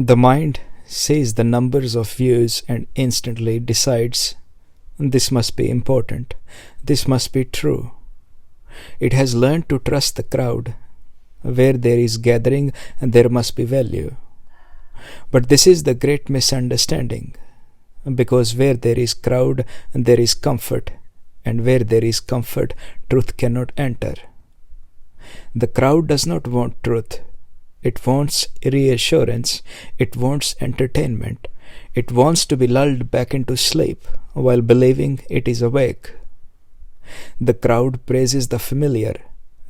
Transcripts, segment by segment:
The mind sees the numbers of views and instantly decides this must be important, this must be true. It has learned to trust the crowd. Where there is gathering, there must be value. But this is the great misunderstanding, because where there is crowd, there is comfort, and where there is comfort, truth cannot enter. The crowd does not want truth. It wants reassurance. It wants entertainment. It wants to be lulled back into sleep while believing it is awake. The crowd praises the familiar.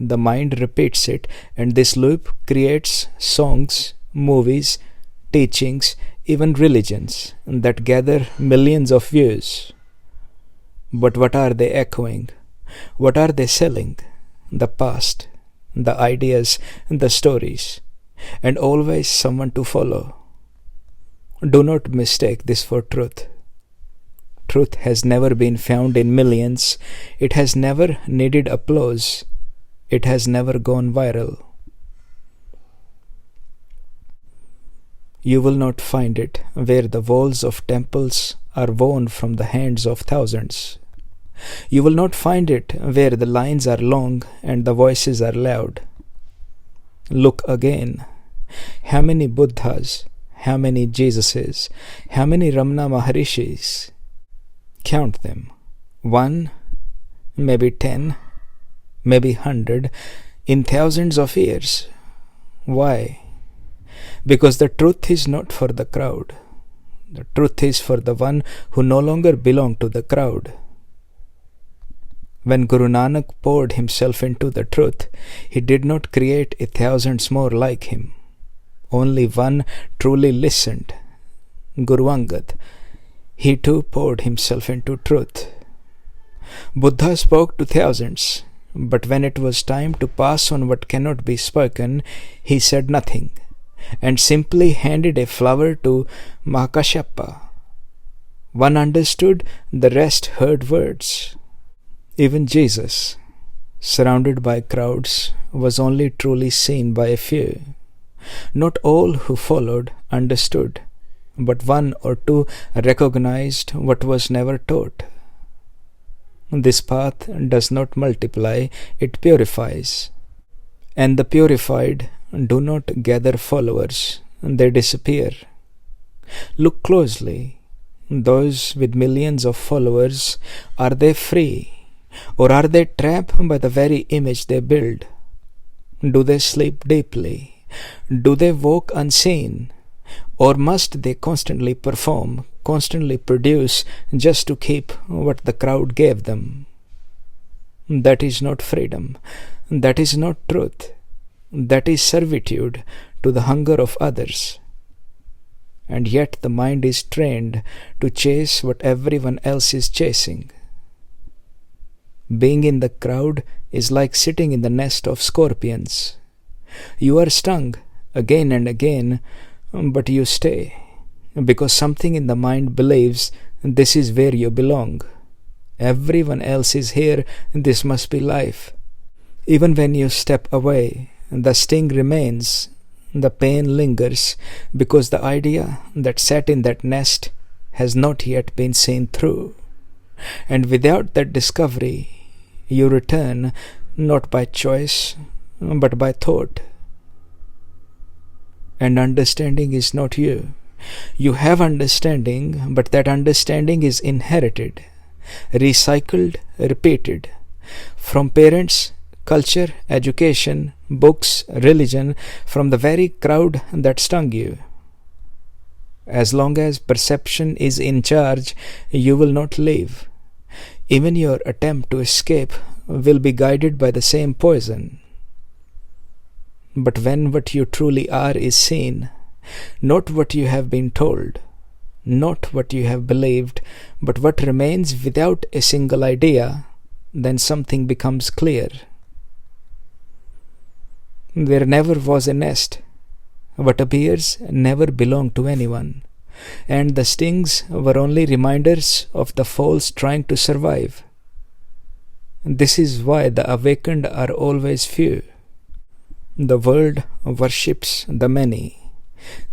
The mind repeats it, and this loop creates songs, movies, teachings, even religions that gather millions of views. But what are they echoing? What are they selling? The past, the ideas, the stories, and always someone to follow. Do not mistake this for truth. Truth has never been found in millions. It has never needed applause. It has never gone viral. You will not find it where the walls of temples are worn from the hands of thousands. You will not find it where the lines are long and the voices are loud. Look again. How many Buddhas, how many Jesuses, how many Ramana Maharishis? Count them. 1, maybe 10, maybe 100, in thousands of years. Why? Because the truth is not for the crowd. The truth is for the one who no longer belonged to the crowd. When Guru Nanak poured himself into the truth, he did not create thousands more like him. Only one truly listened, Guru Angad. He too poured himself into truth. Buddha spoke to thousands, but when it was time to pass on what cannot be spoken, he said nothing, and simply handed a flower to Mahakashyapa. One understood, the rest heard words. Even Jesus, surrounded by crowds, was only truly seen by a few. Not all who followed understood, but one or two recognized what was never taught. This path does not multiply, it purifies. And the purified do not gather followers, they disappear. Look closely. Those with millions of followers, are they free? Or are they trapped by the very image they build? Do they sleep deeply? Do they walk unseen? Or must they constantly perform, constantly produce, just to keep what the crowd gave them? That is not freedom. That is not truth. That is servitude to the hunger of others. And yet the mind is trained to chase what everyone else is chasing. Being in the crowd is like sitting in the nest of scorpions. You are stung again and again, but you stay, because something in the mind believes this is where you belong. Everyone else is here, this must be life. Even when you step away, the sting remains, the pain lingers, because the idea that sat in that nest has not yet been seen through. And without that discovery, you return not by choice, but by thought. And understanding is not you. You have understanding, but that understanding is inherited, recycled, repeated, from parents, culture, education, books, religion, from the very crowd that stung you. As long as perception is in charge, you will not leave. Even your attempt to escape will be guided by the same poison. But when what you truly are is seen, not what you have been told, not what you have believed, but what remains without a single idea, then something becomes clear. There never was a nest. What appears never belonged to anyone, and the stings were only reminders of the false trying to survive. This is why the awakened are always few. The world worships the many,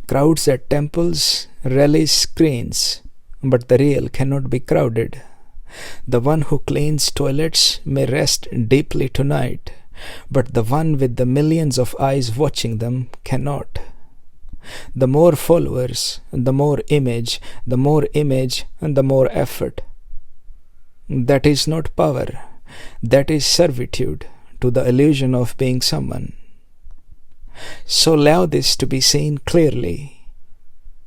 Crowds at temples relish screens, but the real cannot be crowded. The one who cleans toilets may rest deeply tonight, but the one with the millions of eyes watching them cannot. The more followers, the more image, and the more effort. That is not power, that is servitude to the illusion of being someone. So allow this to be seen clearly.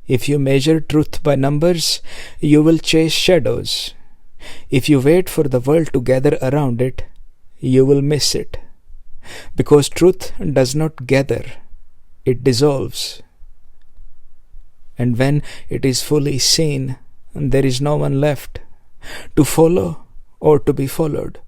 If you measure truth by numbers, you will chase shadows. If you wait for the world to gather around it, you will miss it. Because truth does not gather, it dissolves. And when it is fully seen, there is no one left to follow or to be followed.